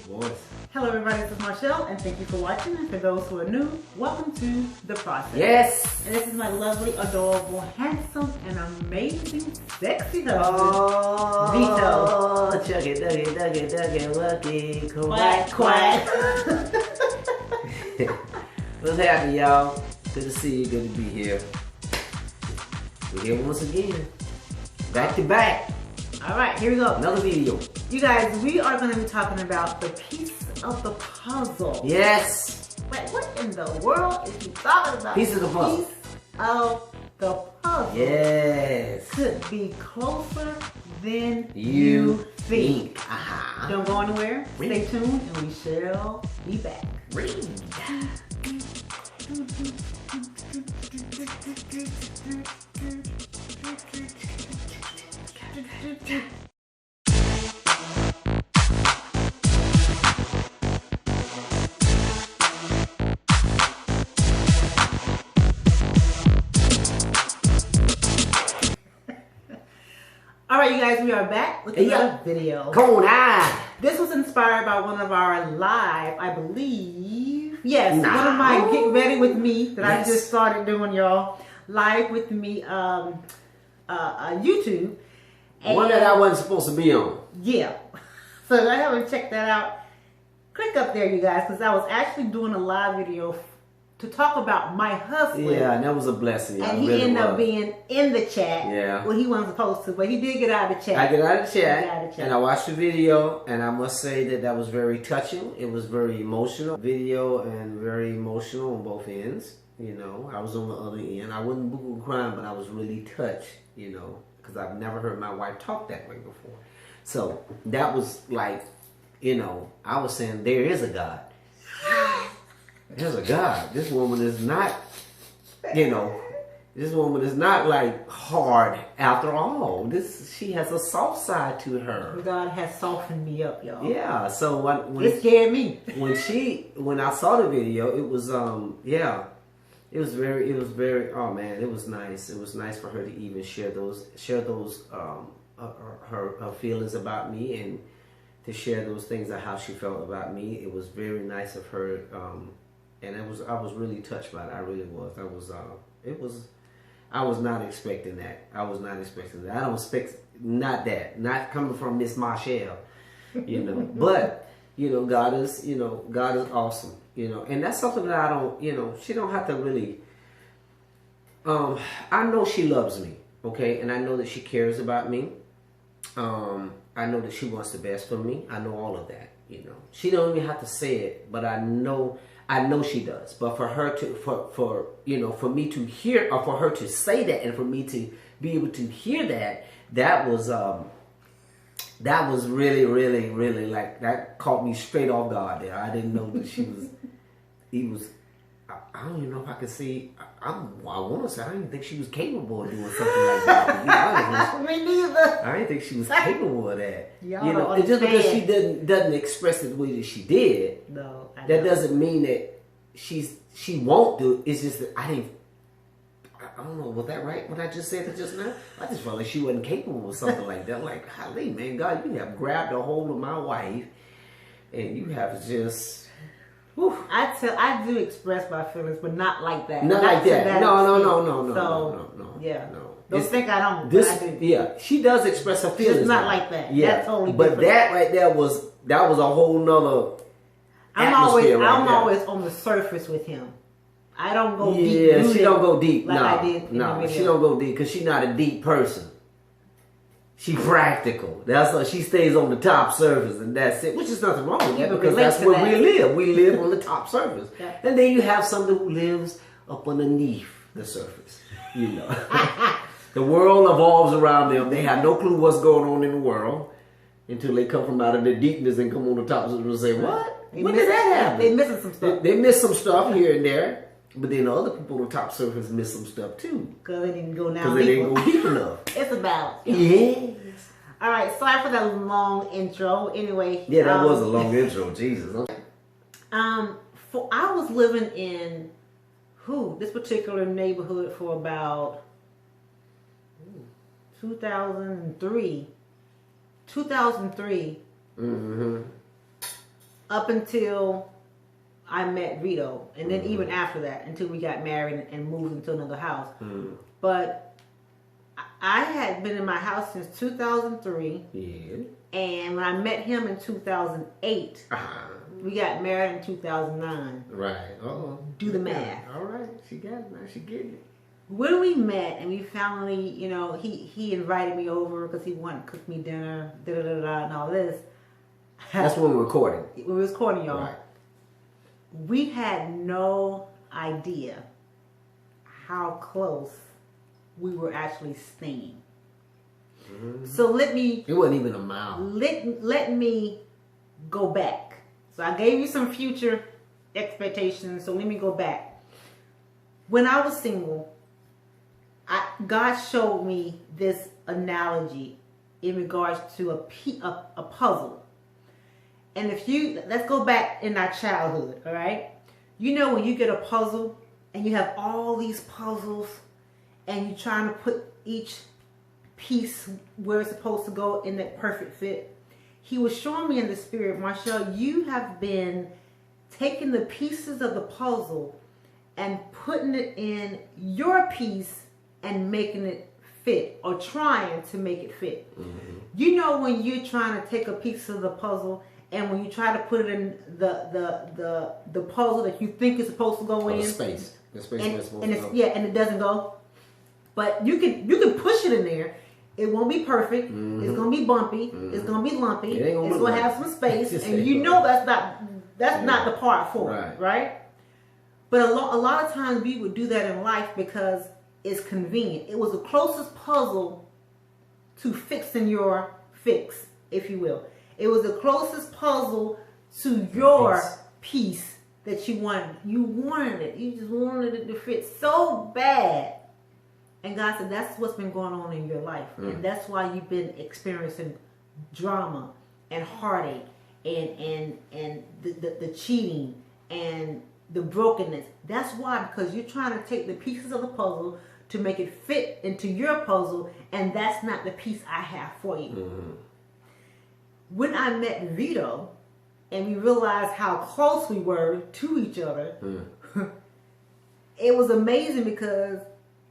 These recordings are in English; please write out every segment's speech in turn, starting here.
voice. Hello everybody, this is Marshall and thank you for watching, and for those who are new, welcome to The Process. Yes! And this is my lovely, adorable, handsome, and amazing, sexy husband, Oh, Vito. Chucky, Wucky, Quack, quack. What's happening, y'all? Good to see you, good to be here. We're here once again. Back to back. Alright, here we go. Another video. You guys, we are going to be talking about the piece of the puzzle. Yes! Wait, what in the world is he talking about? Piece of the puzzle. Piece of the puzzle. Yes! Could be closer than You think. Uh-huh. Don't go anywhere. Read. Stay tuned and we shall be back. Read. Alright, you guys, we are back with another video. Come on now. This was inspired by one of our live, I believe. Yes, Nah. one of my Get Ready With Me that Yes. I just started doing, y'all. Live with me, YouTube. One that I wasn't supposed to be on. Yeah. So if I haven't checked that out, click up there, you guys, because I was actually doing a live video to talk about my husband. Yeah, and that was a blessing. And he ended up being in the chat. Yeah. Well, he wasn't supposed to, but he did get out of the chat. I get out of the He got out of the chat. and I watched the video, and I must say that that was very touching. It was very emotional video and very emotional on both ends. You know, I was on the other end. I wasn't boo crying, but I was really touched. You know, because I've never heard my wife talk that way before. So that was like, you know, I was saying there is a God. There's a God. This woman is not, you know, this woman is not like hard after all. She has a soft side to her. God has softened me up, y'all. Yeah. So when It scared me. when I saw the video, it was it was very oh man, it was nice. It was nice for her to even share those her feelings about me, and to share those things of how she felt about me. It was very nice of her, and I was really touched by it. I really was. I was not expecting that. I was not expecting that. I don't expect not coming from Miss Marshall, you know. But you know, God is awesome, you know, and that's something that I don't, you know, she don't have to really. I know she loves me, okay, and I know that she cares about me. I know that she wants the best for me. I know all of that, you know. She don't even have to say it, but I know she does. But for her to, for you know, for me to hear, or for her to say that, and for me to be able to hear that was really, really, really, like, that caught me straight off guard there. I didn't know that I don't even know if I could see. I want to say I didn't think she was capable of doing something like that. To be honest. Me neither. I didn't think she was capable of that. Y'all You know, don't and just because she understand. doesn't express it the way that she did, No, that doesn't mean that she won't do it. It's just that I don't know, was that right? What I just said just now? I just felt like she wasn't capable of something like that. Like, golly, man, God, you have grabbed a hold of my wife, and you have just. Whew. I do express my feelings, but not like that. Not like that. No. Yeah. No. Don't think I don't. This, but I do. yeah, she does express her feelings. It's not like that. Yeah, That's totally but different. that right there was a whole nother. I'm always on the surface with him. I don't go deep. Yeah, she don't go deep. Like no, I did in the video. She don't go deep because she's not a deep person. She practical. That's why she stays on the top surface, and that's it. Which is nothing wrong with that, because that's where we live. We live on the top surface, Yeah. and then you have somebody who lives up underneath the surface. You know, the world evolves around them. They have no clue what's going on in the world until they come from out of their deepness and come on the top surface and say, "What? When did that happen?" They missing some stuff. They miss some stuff here and there. But then the other people on the top surface miss some stuff too. Because they didn't go down Because they didn't go deep enough. It's a balance. Yes. All right, sorry for that long intro. Anyway. Yeah, that was a long intro. Jesus. I was living in this particular neighborhood for about 2003. 2003. Mm-hmm. up until I met Vito, and then even after that, until we got married and moved into another house. But I had been in my house since 2003. Yeah. And when I met him in 2008, we got married in 2009. Right. Oh. Do the math. All right. She got it now. She getting it. When we met and we finally, you know, he invited me over because he wanted to cook me dinner, and all this. That's when we were recording. We were recording, y'all. Right. We had no idea how close we were actually staying. So let me... It wasn't even a mile. Let me go back. So I gave you some future expectations, so let me go back. When I was single, God showed me this analogy in regards to a puzzle. And let's go back in our childhood, all right? You know when you get a puzzle and you have all these puzzles and you're trying to put each piece where it's supposed to go in that perfect fit. He was showing me in the spirit, Marshall, you have been taking the pieces of the puzzle and putting it in your piece and making it fit, or trying to make it fit. You know when you're trying to take a piece of the puzzle and when you try to put it in the puzzle that you think is supposed to go in, the space and supposed to go. Yeah, and it doesn't go. But you can push it in there. It won't be perfect. It's gonna be bumpy. It's gonna be lumpy. It's gonna have some space, and you know that's not the part for it, right? But a lot of times we would do that in life because it's convenient. It was the closest puzzle to fixing your fix, if you will. It was the closest puzzle to your piece that you wanted. You wanted it. You just wanted it to fit so bad. And God said, that's what's been going on in your life. And that's why you've been experiencing drama and heartache and the cheating and the brokenness. That's why, because you're trying to take the pieces of the puzzle to make it fit into your puzzle, and that's not the piece I have for you. When I met Vito and we realized how close we were to each other, it was amazing because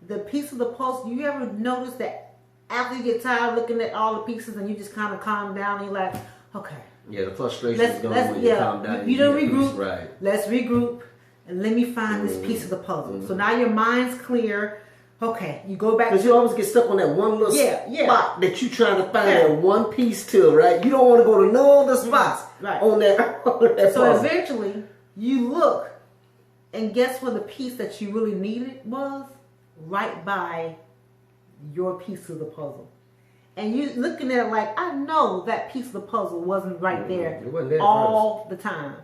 the piece of the puzzle, you ever notice that after you get tired looking at all the pieces and you just kind of calm down and you're like, okay. Yeah, the frustration is gone when you calm down. You don't regroup. Piece, right. Let's regroup and let me find this piece of the puzzle. So now your mind's clear. Okay, you go back. Because you always get stuck on that one little spot that you're trying to find that one piece to, right? You don't want to go to no other spots on that puzzle. Eventually, you look and guess where the piece that you really needed was? Right by your piece of the puzzle. And you looking at it like, I know that piece of the puzzle wasn't right there, all the time.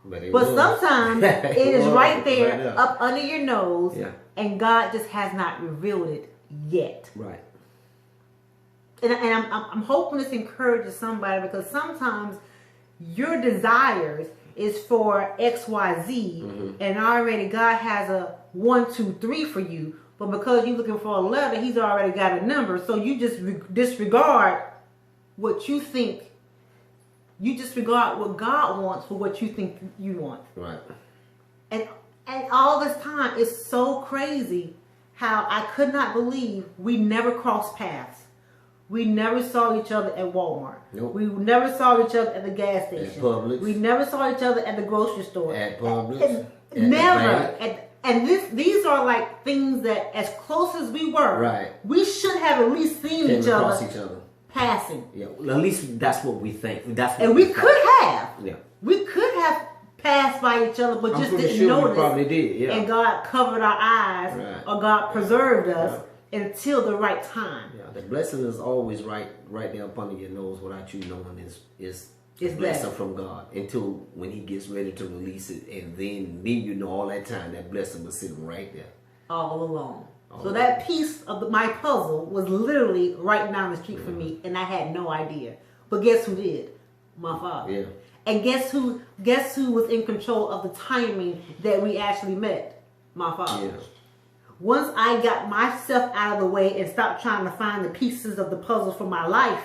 But sometimes it is right there up under your nose, and God just has not revealed it yet. Right. And I'm hoping this encourages somebody, because sometimes your desires is for X, Y, Z, and already God has a 1, 2, 3 for you. But because you're looking for a letter, He's already got a number. So you just disregard what you think. You disregard what God wants for what you think you want. Right. And all this time, it's so crazy how I could not believe we never crossed paths. We never saw each other at Walmart. Nope. We never saw each other at the gas station. At Publix. We never saw each other at the grocery store. At Publix. Never. And these are like things that, as close as we were, we should have at least seen each other passing. Yeah, well, at least that's what we think. And we could have. Yeah. We could have passed by each other, but just didn't notice. We probably did. Yeah. And God covered our eyes, or God preserved us until the right time. Yeah, the blessing is always right there up under your nose without you knowing is a blessing from God, until when He gets ready to release it, and then you know all that time that blessing was sitting right there. All along. So that piece of my puzzle was literally right down the street from me, and I had no idea. But guess who did? My Father. Yeah. And guess who was in control of the timing that we actually met? My Father. Yeah. Once I got myself out of the way and stopped trying to find the pieces of the puzzle for my life,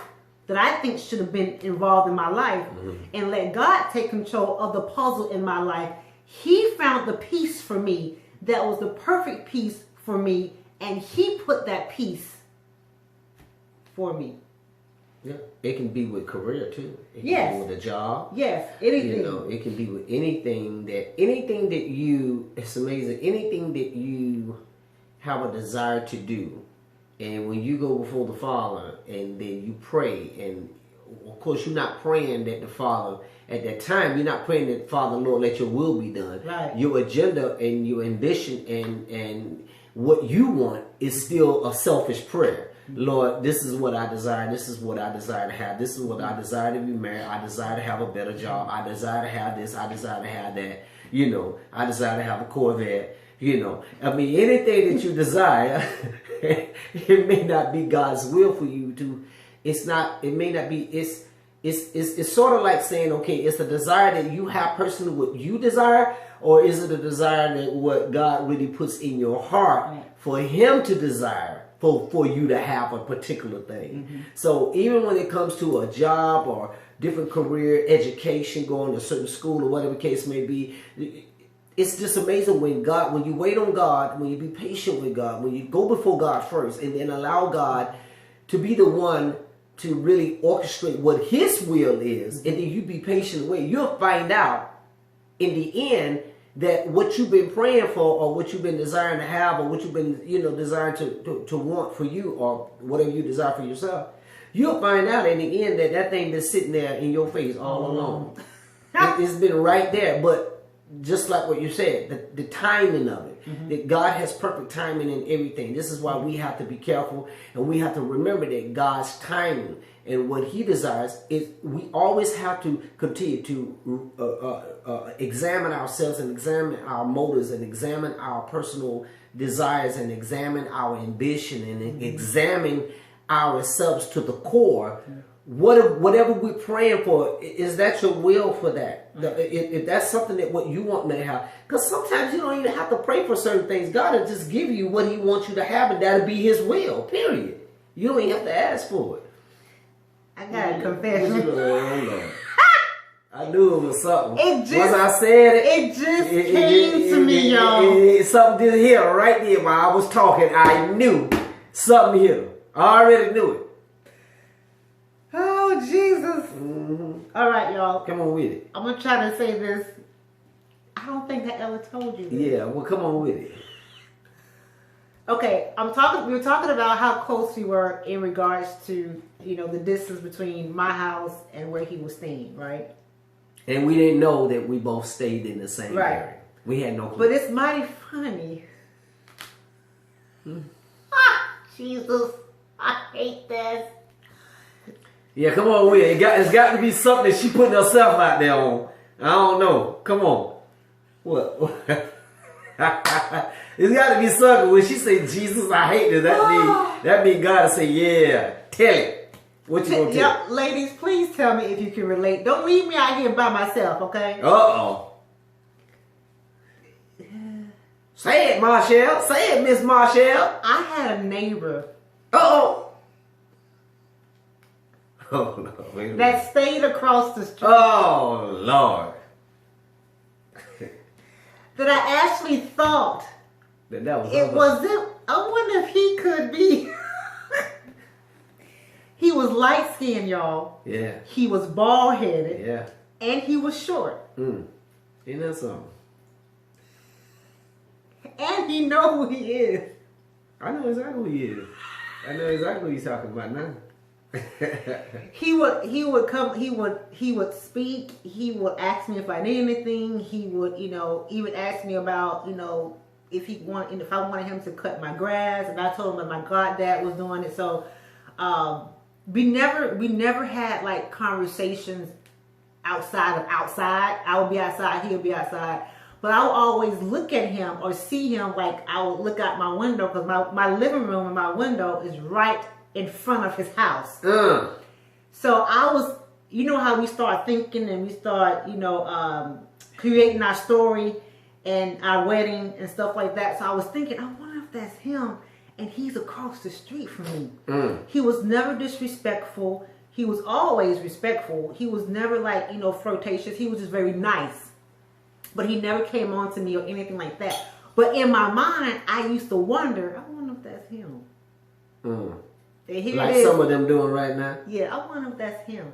that I think should have been involved in my life, and let God take control of the puzzle in my life, he found the piece for me that was the perfect piece for me, and he put that piece for me. Yeah, it can be with career too. It can Yes. be with a job. Yes, anything. You know, it can be with anything that you, it's amazing, anything that you have a desire to do. And when you go before the Father and then you pray, and of course you're not praying that the Father, at that time, you're not praying that, Father, Lord, let your will be done. Right. Your agenda and your ambition and what you want is still a selfish prayer. Lord, this is what I desire. This is what I desire to have. This is what I desire to be married. I desire to have a better job. I desire to have this. I desire to have that. You know, I desire to have a Corvette. You know, I mean, anything that you desire, it may not be God's will for you to. It's not. It may not be. It's sort of like saying, okay, it's a desire that you have personally what you desire, or is it a desire that what God really puts in your heart for Him to desire? For you to have a particular thing. So even when it comes to a job or different career, education, going to a certain school or whatever the case may be, it's just amazing when you wait on God, when you be patient with God, when you go before God first and then allow God to be the one to really orchestrate what His will is, and then you be patient with, you'll find out in the end that what you've been praying for, or what you've been desiring to have, or what you've been, desiring to want for you, or whatever you desire for yourself, you'll find out in the end that thing been sitting there in your face all along. It's been right there. But just like what you said, the timing of it, that God has perfect timing in everything. This is why we have to be careful, and we have to remember that God's timing and what He desires is, we always have to continue to examine ourselves and examine our motives and examine our personal desires and examine our ambition and examine ourselves to the core. Whatever we're praying for, is that your will for that? If that's something that what you want to have, because sometimes you don't even have to pray for certain things. God will just give you what He wants you to have, and that'll be His will. Period. You don't even have to ask for it. I got a confession. I knew it was something. Once I said it, it just came to me, y'all. Something did hit right there while I was talking. I knew something hit him. I already knew it. Oh, Jesus. All right, y'all. Come on with it. I'm going to try to say this. I don't think I ever told you this. Yeah, well, come on with it. Okay, we were talking about how close we were in regards to, the distance between my house and where he was staying, right? And we didn't know that we both stayed in the same area. We had no clue. But it's mighty funny. Jesus, I hate this. Yeah, come on with it. It's got to be something that she putting herself out there on. I don't know. Come on. What? It's got to be something. When she say, Jesus, I hate this, that means God to say, yeah, tell it. What you gonna tell? Ladies, please tell me if you can relate. Don't leave me out here by myself, okay? Uh-oh. Say it, Marshall. Say it, Miss Marshall. I had a neighbor. Uh-oh. Oh, no. Wait a minute. That stayed across the street. Oh, Lord. That I actually thought that was it wasn't. I wonder if he could be. He was light skinned, y'all. Yeah. He was bald headed. Yeah. And he was short. Isn't that something? And he know who he is. I know exactly who he is. I know exactly what he's talking about now. He would speak. He would ask me if I need anything. He would, even ask me about, if I wanted him to cut my grass, and I told him that my goddad was doing it. So, we never had like conversations outside. I would be outside, he would be outside. But I would always look at him or see him, like I would look out my window, because my living room and my window is right in front of his house. So I was, how we start thinking and we start, creating our story and our wedding and stuff like that. So I was thinking, I wonder if that's him and he's across the street from me. He was never disrespectful. he was always respectful. He was never like, you know, flirtatious. He was just very nice. But he never came on to me or anything like that. But in my mind, I used to wonder, I wonder if that's him. Like some of them doing right now? Yeah, I wonder if that's him.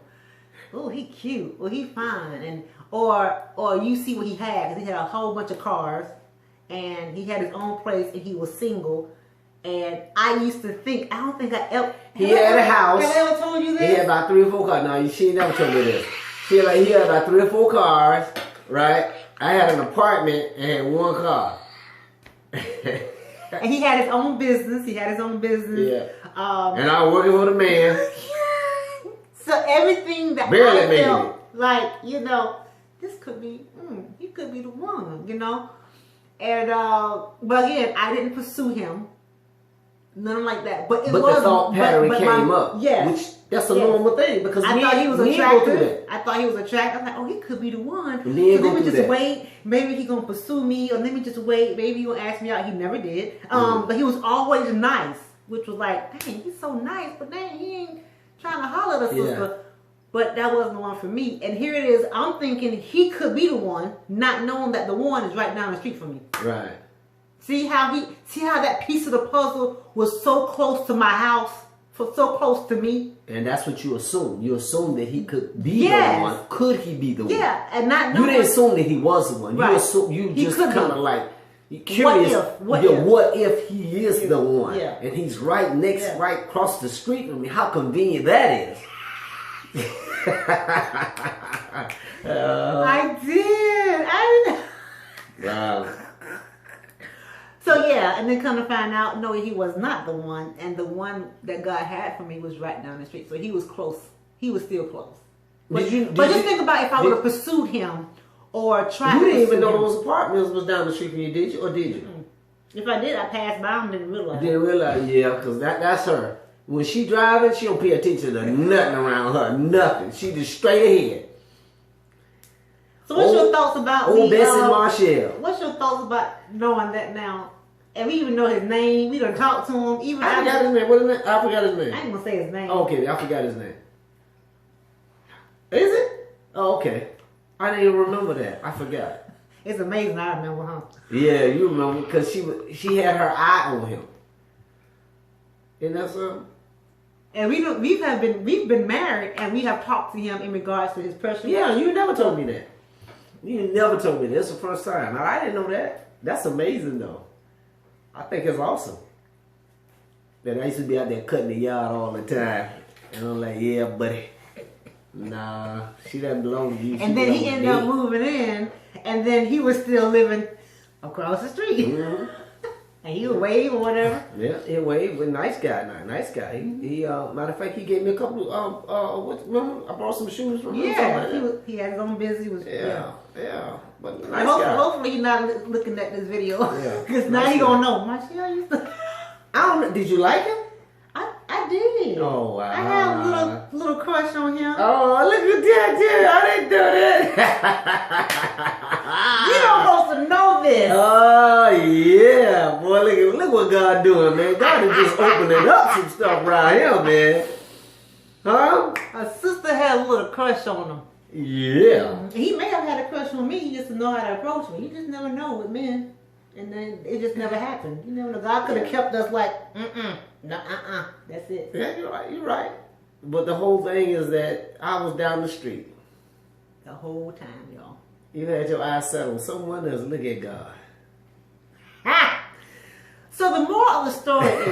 Oh, he cute. Well, he fine. And or you see what he had. Because he had a whole bunch of cars. And he had his own place. And he was single. And I used to think, I don't think I ever... He had a house. Have I ever told you this? He had about 3 or 4 cars. No, she never told me this. He had about 3 or 4 cars, right? I had an apartment and had 1 car. And he had his own business. Yeah. And I was working for the man. So everything that Barely I making felt it. like, you know, this could be, he could be the one, you know. And but again, I didn't pursue him. Nothing like that. But the thought pattern came up. Yes. Which that's a normal thing because I thought he was attractive. I thought he was attractive. I was like, oh, he could be the one. So let me just wait. Maybe he gonna pursue me, or let me just wait. Maybe he gonna ask me out. He never did. But he was always nice, which was like, dang, he's so nice, but dang, he ain't trying to holler at a sister. But that wasn't the one for me. And here it is. I'm thinking he could be the one, not knowing that the one is right down the street from me. Right. See how that piece of the puzzle was so close to my house, so close to me. And that's what you assume. You assume that he could be the one. Could he be the one? Yeah, and not knowing. You didn't assume that he was the one. Right. You assume you He just could kind of be. like curious. What if he is the one? Yeah. And he's right next, right across the street from me. How convenient that is. I did. Wow. So yeah, and then come to find out, no, he was not the one, and the one that God had for me was right down the street. So he was close. He was still close. But just think about if I would have pursued him or tried. You to didn't even pursue know him. those apartments was down the street from you, did you? Or did you? If I did, I passed by him and didn't realize. You didn't realize, yeah, because that's her. When she driving, she don't pay attention to nothing around her. Nothing. She just straight ahead. So what's your thoughts about Old Bessie Marshall. What's your thoughts about knowing that now? And we even know his name. We done talked to him. Even I forgot his name. What is it? I forgot his name. I ain't gonna say his name. Okay, I forgot his name. Is it? Oh, okay. I didn't even remember that. I forgot. It's amazing. I remember, huh? Yeah, you remember because she had her eye on him. Isn't that something? And we've been married, and we have talked to him in regards to his pressure. Yeah, you never told me that. You never told me that. It's the first time. Now, I didn't know that. That's amazing, though. I think it's awesome. That I used to be out there cutting the yard all the time. And I'm like, yeah, buddy. Nah, she doesn't belong to you. And then he ended up moving in, and then he was still living across the street. Mm-hmm. And he would wave or whatever. Yeah, he waved. Nice guy, nice guy. He matter of fact, he gave me a couple remember I bought some shoes from him. Yeah, he had his own business. He was yeah. But nice guy. Hopefully he's not looking at this video. Yeah. Because now he gonna know. Marshall used to... I don't know. Did you like him? I did. Oh wow. I had a little crush on him. Oh, look at that, dude. I didn't do that. You don't supposed to know this. Oh yeah, boy. Look what God doing, man. God is just opening up some stuff right here, man. Huh? A sister had a little crush on him. Yeah. He may have had a crush on me. He just didn't know how to approach me. You just never know with men. And then it just never happened. You never know. God could have kept us like, that's it. Yeah, you're right. But the whole thing is that I was down the street. The whole time, y'all. You had your eyes set on someone else. Look at God. Ha! So the moral of the story is...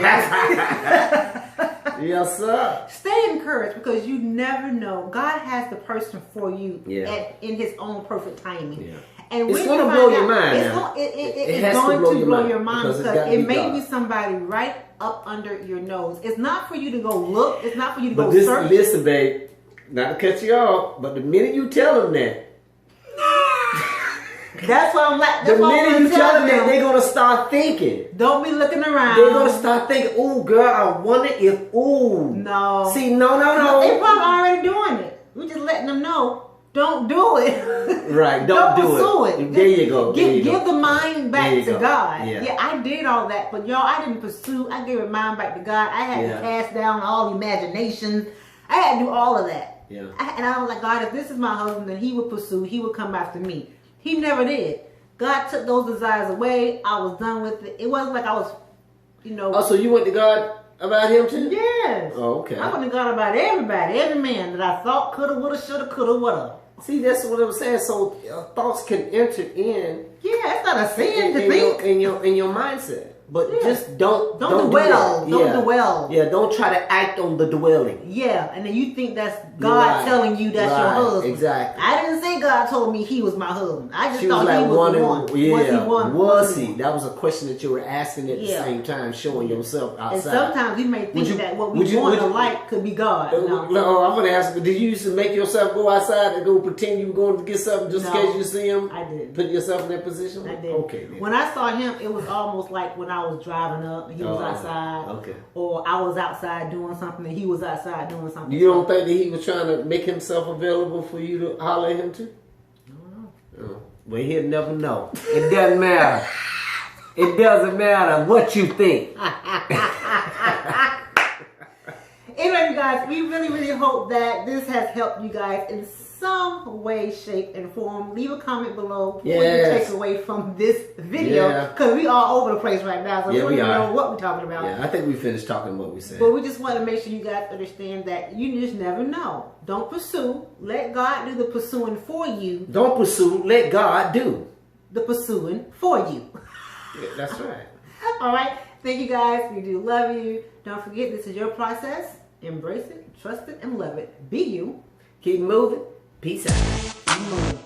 Yes, sir. Stay encouraged because you never know. God has the person for you in his own perfect timing. Yeah. And it's going to blow your mind. It's going to blow your mind because it may be somebody right up under your nose. It's not for you to go look. It's not for you to go search. Listen, babe, not to cut you off, but the minute you tell them that, that's why I'm like. The minute you tell them that, they're going to start thinking. Don't be looking around. They're going to start thinking, "Ooh, girl, I wonder if, No. See, no. They're probably already doing it. We're just letting them know. Don't do it. Right, don't do it. There you go. Give the mind back to God. Yeah, I did all that, but y'all, I didn't pursue. I gave the mind back to God. I had to cast down all imaginations. I had to do all of that. Yeah. And I was like, God, if this is my husband, then he would pursue. He would come after me. He never did. God took those desires away. I was done with it. It wasn't like I was, Oh, so you went to God about him too? Yes. Oh, okay. I went to God about everybody, every man that I thought coulda, woulda, shoulda, coulda, woulda. See, that's what I'm saying. So thoughts can enter in. Yeah, it's not a sin to think. In your mindset. But just don't dwell. Don't dwell. Yeah, don't try to act on the dwelling. Yeah, and then you think that's God telling you that's your husband. Exactly. I didn't say God told me he was my husband. I just thought like he was the one. Yeah, Was he? That was a question that you were asking at the same time, showing yourself outside. And sometimes we may think that what we want in life could be God. No, I'm going to ask you, did you used to make yourself go outside and go pretend you were going to get something just in case you see him? I did. Put yourself in that position? I did. Okay. Then. When I saw him, it was almost like when I was driving up and he was outside. Okay. Or I was outside doing something and he was outside doing something. You don't think that he was trying to make himself available for you to holler at him too? Oh, well, he'll never know. It doesn't matter. It doesn't matter what you think. Anyway, you guys, we really, really hope that this has helped you guys in some way, shape, and form. Leave a comment below what you take away from this video, because we are all over the place right now, so we don't even know what we're talking about. Yeah, I think we finished talking what we said. But we just want to make sure you guys understand that you just never know. Don't pursue. Let God do the pursuing for you. Don't pursue. Let God do the pursuing for you. Yeah, that's right. All right. Thank you guys. We do love you. Don't forget, this is your process. Embrace it, trust it, and love it. Be you. Keep moving. Peace out. Keep moving.